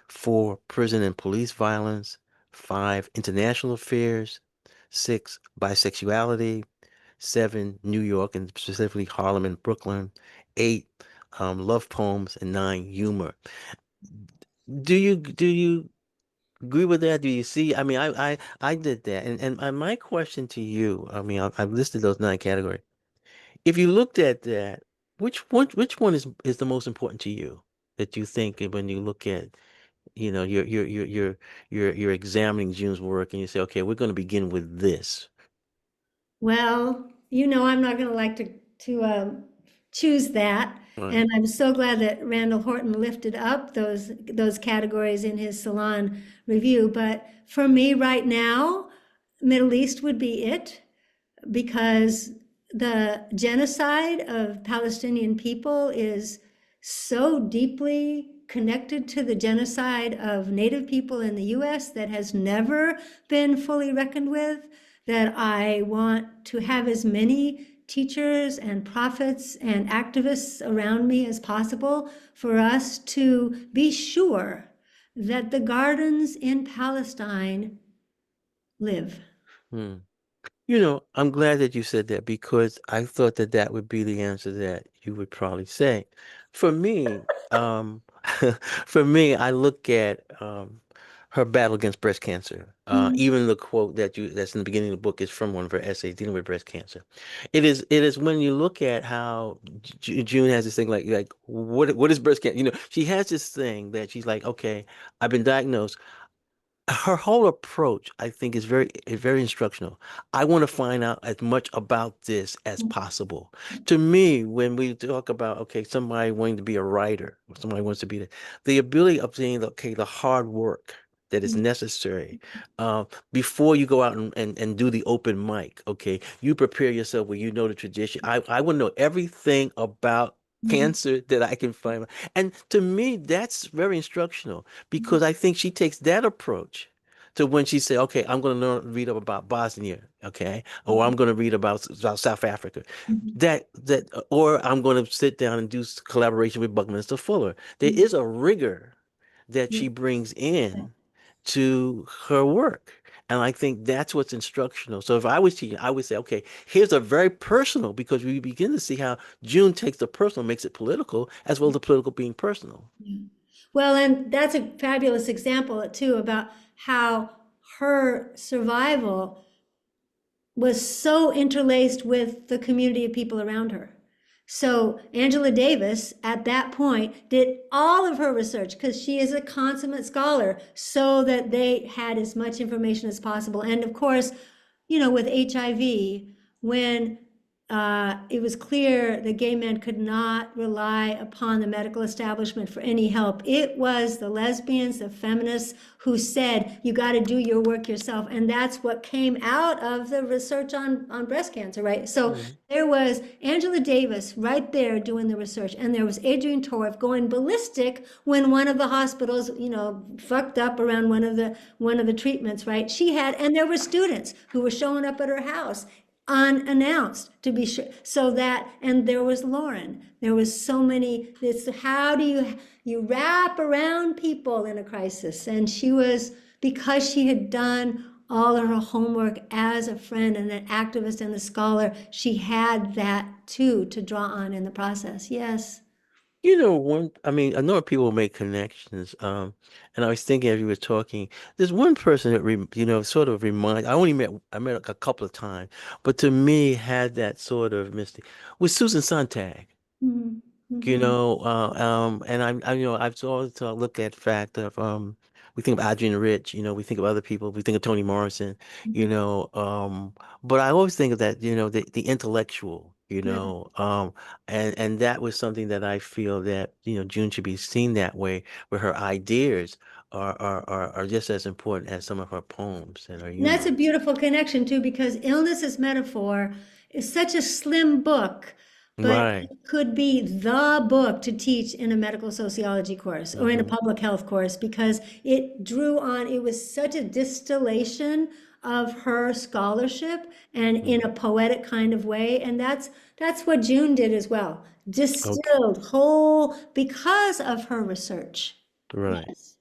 Speaker 1: 4, prison and police violence. 5, international affairs. 6, bisexuality. 7, New York and specifically Harlem and Brooklyn. 8, love poems, and 9, humor. Do you agree with that? Do you see? I mean, I did that, and my question to you, I mean, I've listed those 9 categories. If you looked at that, which one is the most important to you that you think when you look at, you're examining June's work and you say, okay, we're going to begin with this.
Speaker 2: Well, I'm not going to like to choose that,
Speaker 1: Right.
Speaker 2: and I'm so glad that Randall Horton lifted up those categories in his Salon review. But for me right now, Middle East would be it, because the genocide of Palestinian people is so deeply connected to the genocide of Native people in the US that has never been fully reckoned with, that I want to have as many teachers and prophets and activists around me as possible for us to be sure that the gardens in Palestine live.
Speaker 1: Hmm. I'm glad that you said that because I thought that that would be the answer that you would probably say. For me, for me, I look at her battle against breast cancer. Even the quote that's in the beginning of the book is from one of her essays dealing with breast cancer. It is when you look at how June has this thing like what is breast cancer? She has this thing that she's like, okay, I've been diagnosed. Her whole approach, I think, is very instructional. I want to find out as much about this as possible. To me, when we talk about, okay, somebody wanting to be a writer, or somebody wants to be the ability of saying, okay, the hard work that is necessary uh, before you go out and do the open mic, okay, you prepare yourself where you know the tradition. I want to know everything about cancer that I can find. And to me, that's very instructional because I think she takes that approach to when she say, okay, I'm going to read up about Bosnia, okay, or I'm going to read about South Africa, or I'm going to sit down and do collaboration with Buckminster Fuller. There is a rigor that she brings in to her work. And I think that's what's instructional. So if I was teaching, I would say, okay, here's a very personal, because we begin to see how June takes the personal, makes it political, as well as the political being personal.
Speaker 2: Yeah. Well, and that's a fabulous example too about how her survival was so interlaced with the community of people around her. So Angela Davis at that point did all of her research because she is a consummate scholar so that they had as much information as possible. And of course, with HIV, when it was clear that gay men could not rely upon the medical establishment for any help. It was the lesbians, the feminists who said, you got to do your work yourself. And that's what came out of the research on breast cancer, right? So
Speaker 1: Mhm.
Speaker 2: there was Angela Davis right there doing the research. And there was Adrienne Torf going ballistic when one of the hospitals, fucked up around one of the treatments, right? And there were students who were showing up at her house unannounced, to be sure, and there was Lauren. There was so many. It's how do you wrap around people in a crisis? And she was, because she had done all of her homework as a friend and an activist and a scholar, she had that too to draw on in the process. Yes.
Speaker 1: I mean, I know people make connections. And I was thinking as you were talking, there's one person that, sort of I met a couple of times, but to me had that sort of mystic with Susan Sontag.
Speaker 2: Mhm.
Speaker 1: And I've always looked at the fact of we think of Adrienne Rich, we think of other people, we think of Toni Morrison, you know, but I always think of that, the intellectual,
Speaker 2: Yeah.
Speaker 1: and that was something that I feel that, June should be seen that way, where her ideas are just as important as some of her poems and her
Speaker 2: And that's a
Speaker 1: humor.
Speaker 2: beautiful connection too, because Illness as Metaphor is such a slim book, but
Speaker 1: Right.
Speaker 2: it could be the book to teach in a medical sociology course or in a
Speaker 1: Hmm.
Speaker 2: public health course because it was such a distillation of her scholarship and in a poetic kind of way. And that's what June did as well.
Speaker 1: Okay.
Speaker 2: Distilled whole because of her research.
Speaker 1: Right.
Speaker 2: Yes.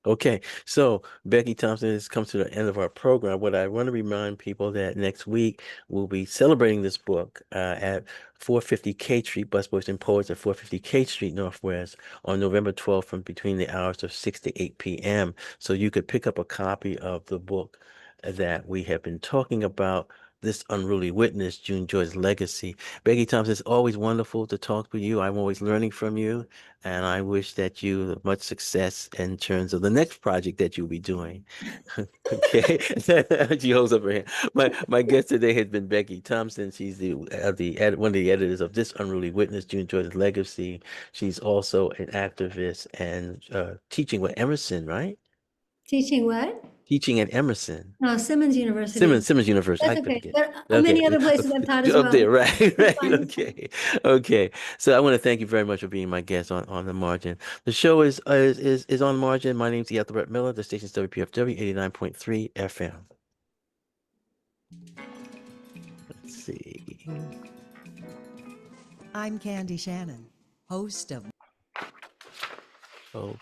Speaker 1: Okay, so Becky Thompson has come to the end of our program. What I want to remind people that next week we'll be celebrating this book at 450 K Street, Busboys and Poets at 450 K Street Northwest on November 12th from between the hours of 6 to 8 p.m. So you could pick up a copy of the book that we have been talking about. This Unruly Witness, June Joy's Legacy. Becky Thompson, it's always wonderful to talk with you. I'm always learning from you. And I wish that you much success in terms of the next project that you'll be doing. Okay. She holds up her hand. My guest today has been Becky Thompson. She's one of the editors of This Unruly Witness, June Jordan's Legacy. She's also an activist and teaching with Emerson, right?
Speaker 2: Teaching what?
Speaker 1: Teaching at Emerson.
Speaker 2: No, Simmons University.
Speaker 1: Simmons University.
Speaker 2: That's
Speaker 1: I
Speaker 2: okay.
Speaker 1: forget.
Speaker 2: But
Speaker 1: Okay.
Speaker 2: many other places I've taught as
Speaker 1: Up
Speaker 2: well.
Speaker 1: there, right,
Speaker 2: It's
Speaker 1: right.
Speaker 2: fine.
Speaker 1: Okay. Okay. So I want to thank you very much for being my guest on the margin. The show is on the margin. My name's Ethelbert Miller. The station's WPFW 89.3 FM. Let's see.
Speaker 4: I'm Candy Shannon, host of
Speaker 1: Okay.